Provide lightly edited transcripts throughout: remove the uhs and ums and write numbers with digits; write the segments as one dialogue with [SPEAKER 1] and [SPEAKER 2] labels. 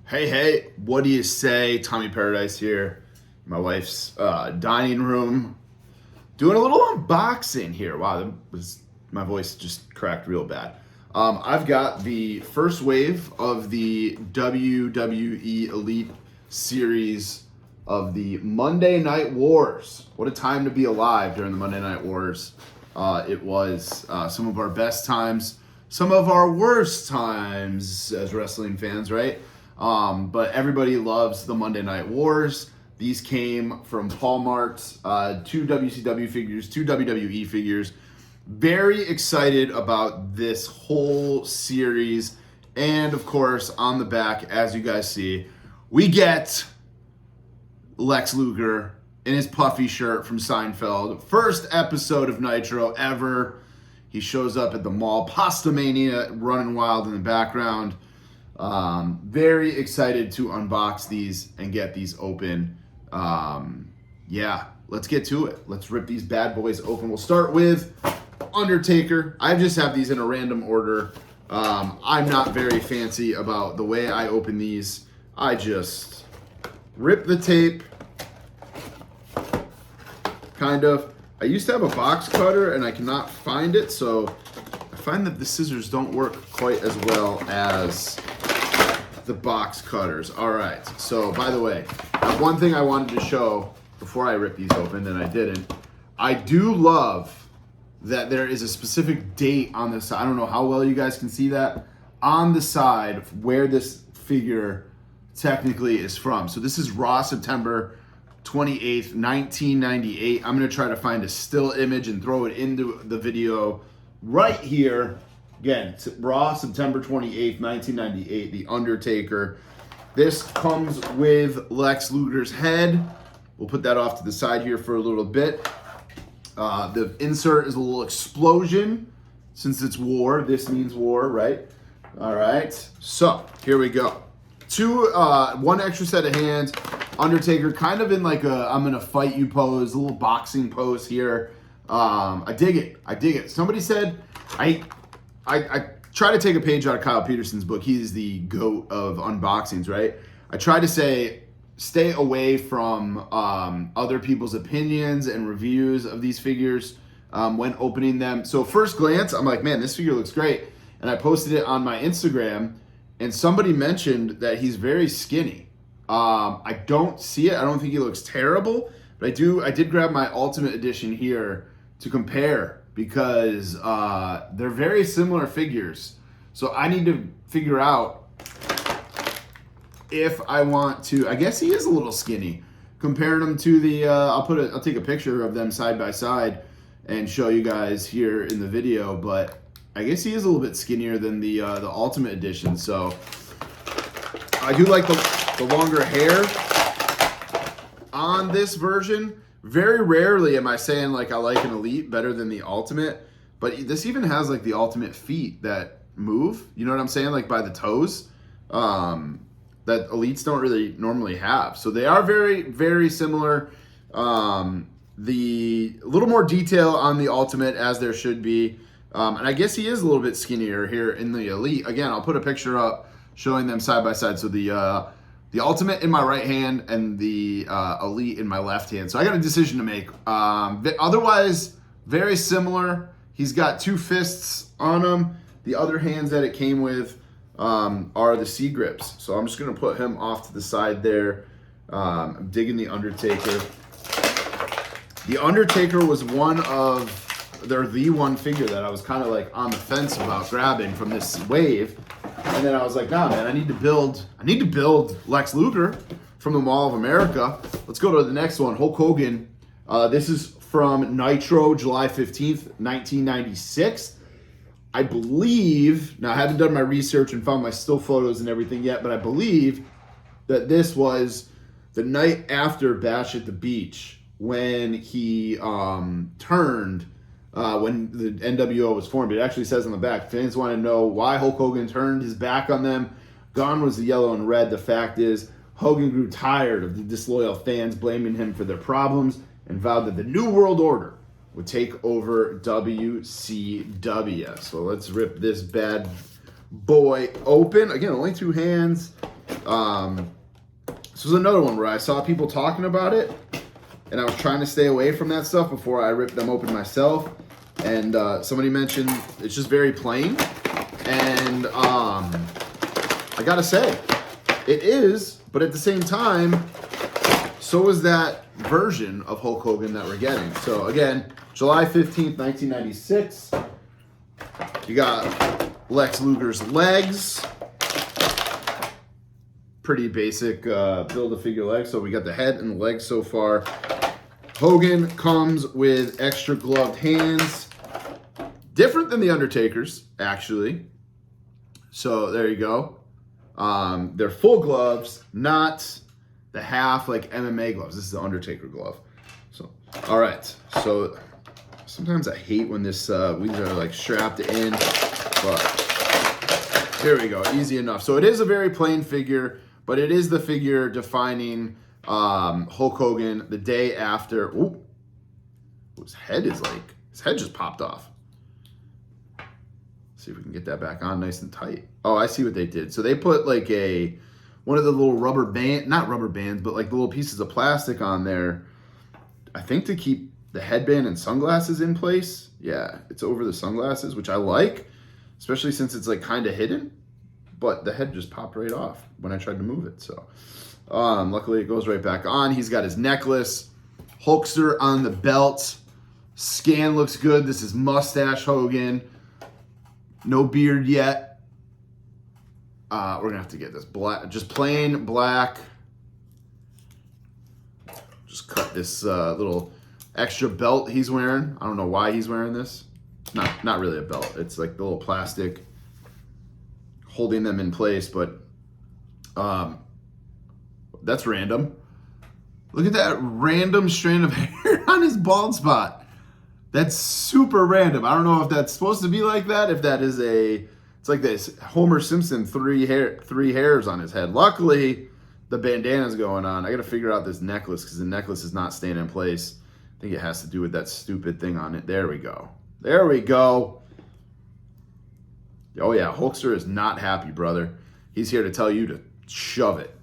[SPEAKER 1] Hey, what do you say? Tommy Paradise here. My wife's dining room. Doing a little unboxing here. Wow, my voice just cracked real bad. I've got the first wave of the WWE Elite Series of the Monday Night Wars. What a time to be alive during the Monday Night Wars. It was some of our best times, some of our worst times as wrestling fans, right? But everybody loves the Monday Night Wars. These came from Paul Mart's 2 WCW figures, 2 WWE figures. Very excited about this whole series. And of course, on the back, as you guys see, we get Lex Luger in his puffy shirt from Seinfeld. First episode of Nitro ever. He shows up at the mall, Pastamania, running wild in the background. Very excited to unbox these and get these open. Yeah, let's get to it. Let's rip these bad boys open. We'll start with Undertaker. I just have these in a random order. I'm not very fancy about the way I open these. I just rip the tape, kind of. I used to have a box cutter and I cannot find it, so I find that the scissors don't work quite as well as the box cutters. All right, so by the way, one thing I wanted to show before I rip these open, and I didn't, I do love that there is a specific date on this. I don't know how well you guys can see that on the side where this figure technically is from. So this is Raw, September 28th, 1998. I'm gonna try to find a still image and throw it into the video right here. Again, Raw, September 28th, 1998, The Undertaker. This comes with Lex Luger's head. We'll put that off to the side here for a little bit. The insert is a little explosion. Since it's war, this means war, right? All right, so here we go. One extra set of hands. Undertaker kind of in like a I'm gonna fight you pose, a little boxing pose here. I dig it. Somebody said, I try to take a page out of Kyle Peterson's book. He's the GOAT of unboxings, right? I try to say, stay away from other people's opinions and reviews of these figures when opening them. So first glance, I'm like, man, this figure looks great. And I posted it on my Instagram, and somebody mentioned that he's very skinny. I don't see it. I don't think he looks terrible, but I did grab my Ultimate Edition here to compare because they're very similar figures. So I need to figure out if I want to. I guess he is a little skinny. Comparing them to the, I'll take a picture of them side by side and show you guys here in the video. But I guess he is a little bit skinnier than the Ultimate Edition. So I do like the longer hair on this version. Very rarely am I saying like I like an Elite better than the Ultimate, but this even has like the Ultimate feet that move. You know what I'm saying? Like by the toes, that Elites don't really normally have. So they are very, very similar. The little more detail on the Ultimate, as there should be. And I guess he is a little bit skinnier here in the Elite. Again, I'll put a picture up showing them side by side. So the Ultimate in my right hand and the Elite in my left hand. So I got a decision to make. Otherwise, very similar. He's got two fists on him. The other hands that it came with are the C grips. So I'm just going to put him off to the side there. I'm digging the Undertaker. The Undertaker was the one figure that I was kind of like on the fence about grabbing from this wave. And then I was like, nah, man, I need to build Lex Luger from the Mall of America. Let's go to the next one, Hulk Hogan. This is from Nitro, July 15th, 1996. I believe, now I haven't done my research and found my still photos and everything yet, but I believe that this was the night after Bash at the Beach when he turned. When the NWO was formed. It actually says on the back, fans want to know why Hulk Hogan turned his back on them. Gone was the yellow and red. The fact is, Hogan grew tired of the disloyal fans blaming him for their problems and vowed that the New World Order would take over WCW. So let's rip this bad boy open. Again, only two hands. This was another one where I saw people talking about it, and I was trying to stay away from that stuff before I ripped them open myself. And somebody mentioned it's just very plain. And I gotta say, it is, but at the same time, so is that version of Hulk Hogan that we're getting. So again, July 15th, 1996. You got Lex Luger's legs. Pretty basic build-a-figure legs. So we got the head and the legs so far. Hogan comes with extra gloved hands. Different than the Undertaker's, actually. So there you go. They're full gloves, not the half like MMA gloves. This is the Undertaker glove. So, all right. So sometimes I hate when this these are like strapped in, but here we go. Easy enough. So it is a very plain figure, but it is the figure defining Hulk Hogan the day after. Ooh, his head just popped off. See if we can get that back on nice and tight. Oh, I see what they did. So they put like one of the little rubber band, not rubber bands, but like the little pieces of plastic on there, I think to keep the headband and sunglasses in place. Yeah, it's over the sunglasses, which I like, especially since it's like kind of hidden, but the head just popped right off when I tried to move it. So luckily it goes right back on. He's got his necklace, Hulkster on the belt. Scan looks good. This is mustache Hogan. No beard yet. We're gonna have to get this black, just plain black. Just cut this little extra belt he's wearing. I don't know why he's wearing this. Not really a belt. It's like the little plastic holding them in place, but that's random. Look at that random strand of hair on his bald spot. That's super random. I don't know if that's supposed to be like that. If that is it's like this Homer Simpson three hairs on his head. Luckily, the bandana's going on. I got to figure out this necklace because the necklace is not staying in place. I think it has to do with that stupid thing on it. There we go. There we go. Oh yeah, Hulkster is not happy, brother. He's here to tell you to shove it.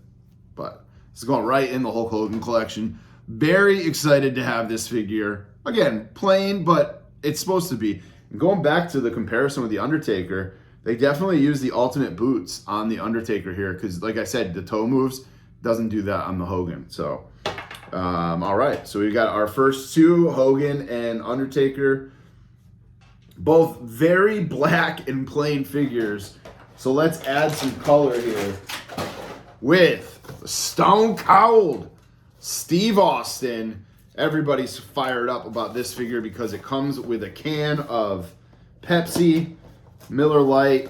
[SPEAKER 1] But it's going right in the Hulk Hogan collection. Very excited to have this figure. Again, plain, but it's supposed to be. And going back to the comparison with the Undertaker, they definitely use the ultimate boots on the Undertaker here because, like I said, the toe moves doesn't do that on the Hogan. So, all right. So we got our first two, Hogan and Undertaker, both very black and plain figures. So let's add some color here with Stone Cold Steve Austin. Everybody's fired up about this figure because it comes with a can of Pepsi, Miller Lite,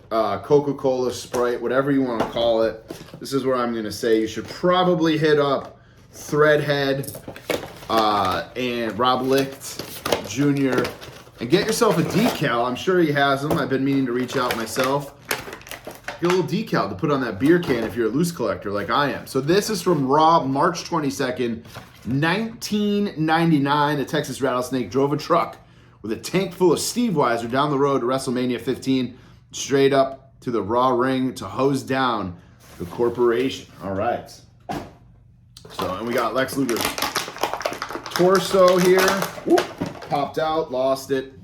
[SPEAKER 1] Coca-Cola, Sprite, whatever you want to call it. This is where I'm going to say you should probably hit up Threadhead and Rob Licht Jr. and get yourself a decal. I'm sure he has them. I've been meaning to reach out myself. Get a little decal to put on that beer can if you're a loose collector like I am. So this is from Raw, March 22nd, 1999. The Texas Rattlesnake drove a truck with a tank full of Steve Weiser down the road to WrestleMania 15, straight up to the Raw ring to hose down the corporation. All right. So, and we got Lex Luger's torso here. Whoop, popped out, lost it.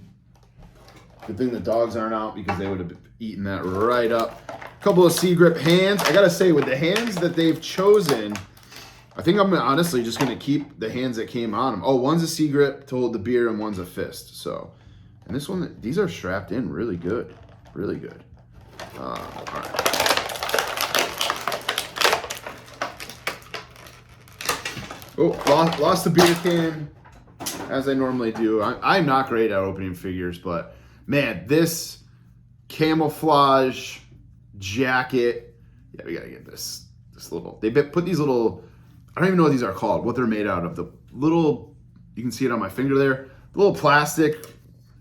[SPEAKER 1] Good thing the dogs aren't out because they would have eaten that right up. A couple of C-grip hands. I gotta say, with the hands that they've chosen, I think I'm honestly just going to keep the hands that came on them. Oh, one's a C-grip to hold the beer and one's a fist. So, and this one, these are strapped in really good. Really good. All right. Oh, lost the beer can, as I normally do. I'm not great at opening figures, but man, this camouflage jacket. Yeah, we got to get this little, they put these little, I don't even know what these are called, what they're made out of. The little, you can see it on my finger there, the little plastic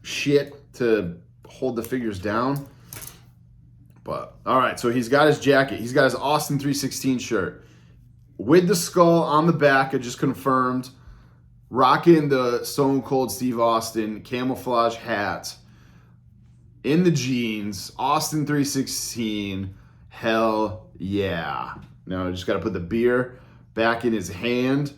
[SPEAKER 1] shit to hold the figures down. But, all right, so he's got his jacket. He's got his Austin 316 shirt with the skull on the back. I just confirmed. Rocking the Stone Cold Steve Austin camouflage hat. In the jeans, Austin 316, Hell yeah. Now I just got to put the beer back in his hand.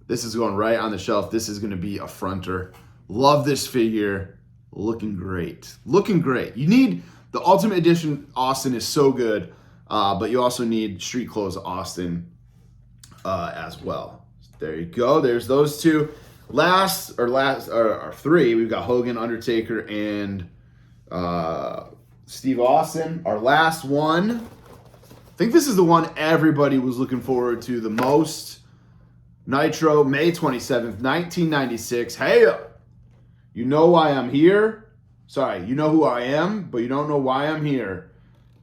[SPEAKER 1] This is going right on the shelf. This is going to be a fronter. Love this figure. Looking great. Looking great. You need the Ultimate Edition Austin is so good, but you also need Street Clothes Austin as well. There you go. There's those two. Last or three, we've got Hogan, Undertaker, and Steve Austin. Our last one, I think this is the one everybody was looking forward to the most. Nitro, May 27th, 1996. Hey, you know why I'm here? Sorry, you know who I am, but you don't know why I'm here.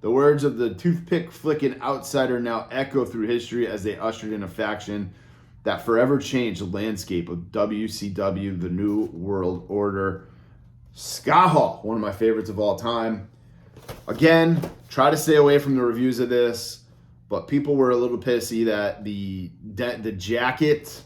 [SPEAKER 1] The words of the toothpick-flicking outsider now echo through history as they ushered in a faction that forever changed the landscape of WCW, the New World Order. Scott Hall, one of my favorites of all time. Again, try to stay away from the reviews of this, but people were a little pissy that the jacket,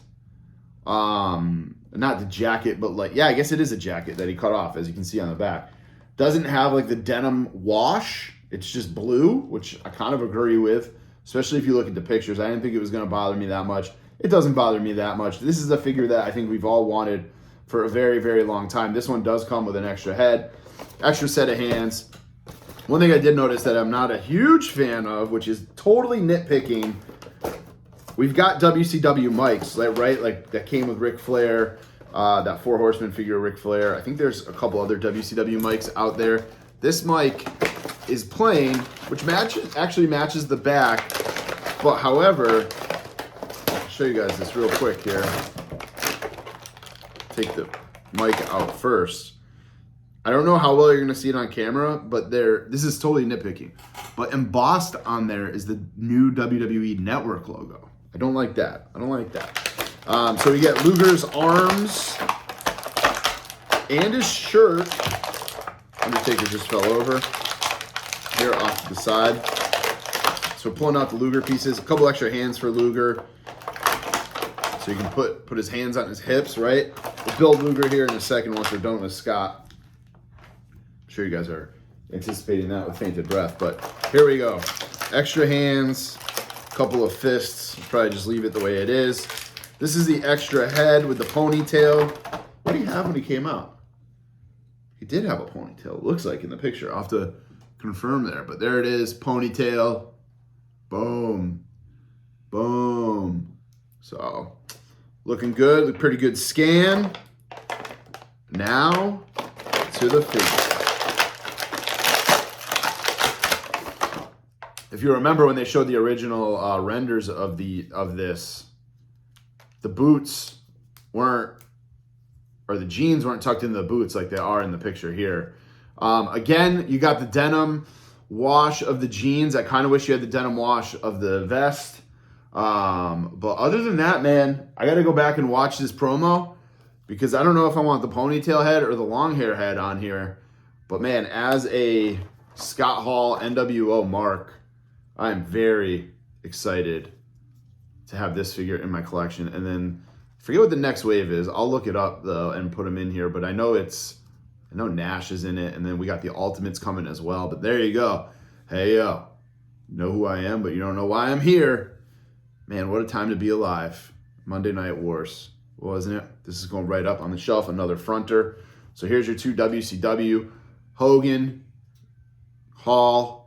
[SPEAKER 1] not the jacket, but like, yeah, I guess it is a jacket that he cut off, as you can see on the back. Doesn't have like the denim wash. It's just blue, which I kind of agree with, especially if you look at the pictures. I didn't think it was going to bother me that much. It doesn't bother me that much. This is a figure that I think we've all wanted for a very, very long time. This one does come with an extra head, extra set of hands. One thing I did notice that I'm not a huge fan of, which is totally nitpicking, we've got WCW mics, right? Like that came with Ric Flair, that Four Horsemen figure of Ric Flair. I think there's a couple other WCW mics out there. This mic is plain, which actually matches the back, but however, I'll show you guys this real quick here. Take the mic out first. I don't know how well you're going to see it on camera, but this is totally nitpicking. But embossed on there is the new WWE Network logo. I don't like that. I don't like that. So we get Luger's arms and his shirt. Undertaker just fell over here off to the side. So we're pulling out the Luger pieces. A couple extra hands for Luger. So you can put his hands on his hips, right? We'll build Luger here in a second once we're done with Scott. I'm sure you guys are anticipating that with bated breath, but here we go. Extra hands, a couple of fists. Probably just leave it the way it is. This is the extra head with the ponytail. What did he have when he came out? He did have a ponytail, it looks like in the picture. I'll have to confirm there, but there it is, ponytail. Boom, boom. So, looking good, pretty good scan. Now, to the figure. If you remember when they showed the original renders of this, the boots weren't, or the jeans weren't tucked into the boots like they are in the picture here. Again, you got the denim wash of the jeans. I kind of wish you had the denim wash of the vest. But other than that, man, I got to go back and watch this promo because I don't know if I want the ponytail head or the long hair head on here. But man, as a Scott Hall NWO mark, I'm very excited to have this figure in my collection. And then forget what the next wave is. I'll look it up though and put them in here. But I know Nash is in it, and then we got the Ultimates coming as well. But there you go. Hey yo, you know who I am, but you don't know why I'm here. Man, what a time to be alive. Monday Night Wars, wasn't it? This is going right up on the shelf, another fronter. So here's your two WCW, Hogan, Hall.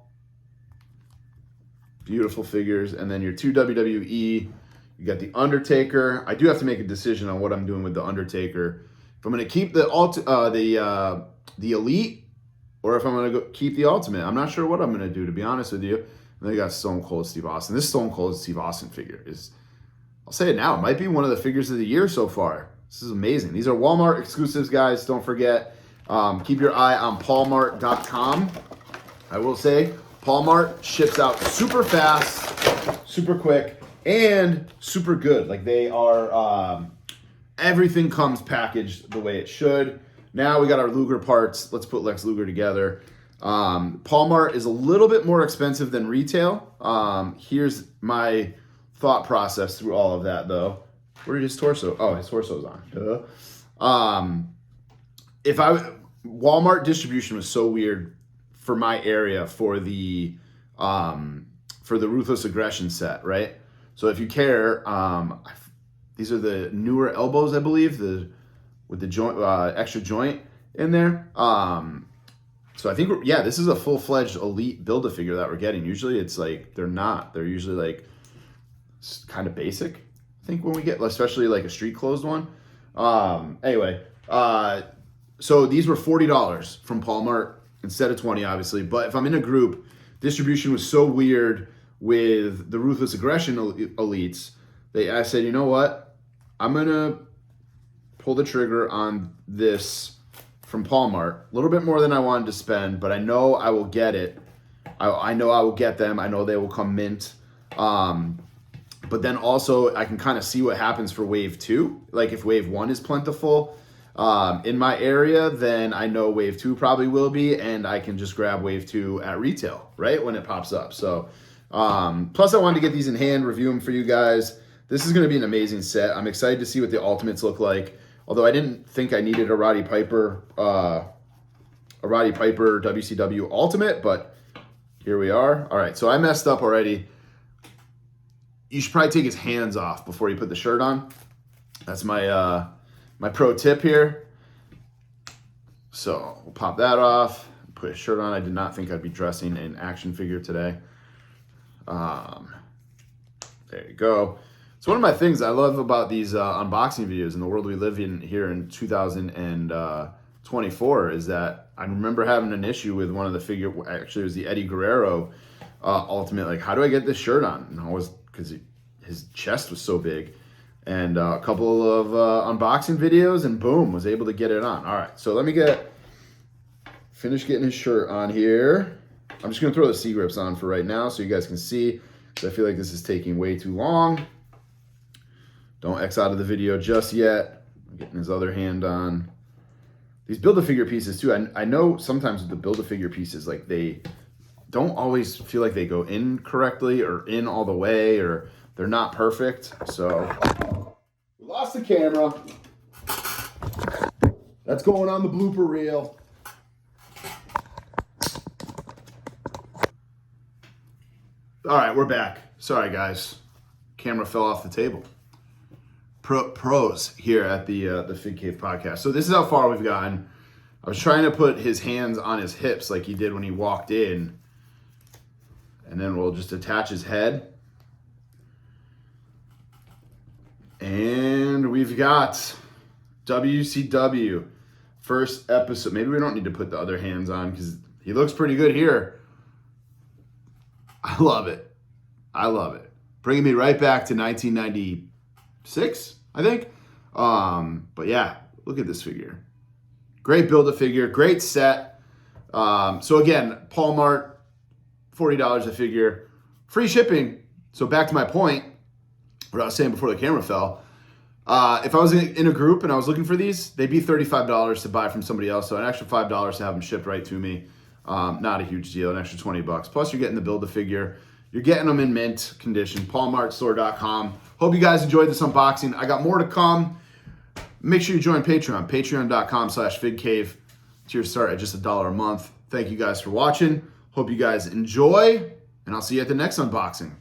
[SPEAKER 1] Beautiful figures. And then your two WWE, you got the Undertaker. I do have to make a decision on what I'm doing with the Undertaker. If I'm going to keep the Elite or if I'm going to keep the Ultimate. I'm not sure what I'm going to do, to be honest with you. And then you got Stone Cold Steve Austin. This Stone Cold Steve Austin figure is, I'll say it now, it might be one of the figures of the year so far. This is amazing. These are Walmart exclusives, guys. Don't forget. Keep your eye on paulmart.com. I will say, Paulmart ships out super fast, super quick, and super good. Like they are, everything comes packaged the way it should. Now we got our Luger parts. Let's put Lex Luger together. Paulmart is a little bit more expensive than retail. Here's my thought process through all of that, though. Where did his torso? Oh, his torso's on. Duh. Walmart distribution was so weird for my area for the for the Ruthless Aggression set, right? So if you care, these are the newer elbows, I believe, with the joint, extra joint in there. So I think, yeah, this is a full-fledged Elite Build-A-Figure that we're getting. Usually it's like, they're not. They're usually like kind of basic, I think, when we get, especially like a street closed one. Anyway, so these were $40 from Paul Mart instead of $20, obviously. But if I'm in a group, distribution was so weird with the Ruthless Aggression Elites. I said, you know what? I'm going to pull the trigger on this from Paul Mart. A little bit more than I wanted to spend, but I know I will get it. I know I will get them. I know they will come mint. But then also I can kind of see what happens for Wave 2. Like if Wave 1 is plentiful in my area, then I know Wave 2 probably will be, and I can just grab Wave 2 at retail, right, when it pops up. So, plus I wanted to get these in hand, review them for you guys. This is going to be an amazing set. I'm excited to see what the Ultimates look like. Although I didn't think I needed a Roddy Piper WCW Ultimate, but here we are. All right, so I messed up already. You should probably take his hands off before you put the shirt on. That's my my pro tip here. So we'll pop that off, put a shirt on. I did not think I'd be dressing an action figure today. There you go. It's one of my things I love about these unboxing videos in the world we live in here in 2024 is that I remember having an issue with one of the figure. Actually, it was the Eddie Guerrero Ultimate. Like, how do I get this shirt on? And I was, because his chest was so big. And a couple of unboxing videos, and boom, was able to get it on. All right, so let me finish getting his shirt on here. I'm just gonna throw the C-grips on for right now so you guys can see, because I feel like this is taking way too long. Don't X out of the video just yet. I'm getting his other hand on. These Build-A-Figure pieces too, I know sometimes with the Build-A-Figure pieces, like they don't always feel like they go in correctly or in all the way, or they're not perfect. So we lost the camera. That's going on the blooper reel. All right, we're back. Sorry guys, camera fell off the table. Pros here at the Fig Cave podcast. So this is how far we've gotten. I was trying to put his hands on his hips like he did when he walked in. And then we'll just attach his head. And we've got WCW first episode. Maybe we don't need to put the other hands on because he looks pretty good here. I love it. I love it. Bringing me right back to 1996, I think. But yeah, look at this figure. Great Build-A-Figure, great set. So again, Paul Mart, $40 a figure, free shipping. So back to my point, what I was saying before the camera fell. If I was in a group and I was looking for these, they'd be $35 to buy from somebody else. So an extra $5 to have them shipped right to me. Not a huge deal, an extra $20. Plus you're getting the Build-A-Figure. You're getting them in mint condition, paulmartstore.com. Hope you guys enjoyed this unboxing. I got more to come. Make sure you join Patreon, patreon.com/figcave. Tiers start at just $1 a month. Thank you guys for watching. Hope you guys enjoy, and I'll see you at the next unboxing.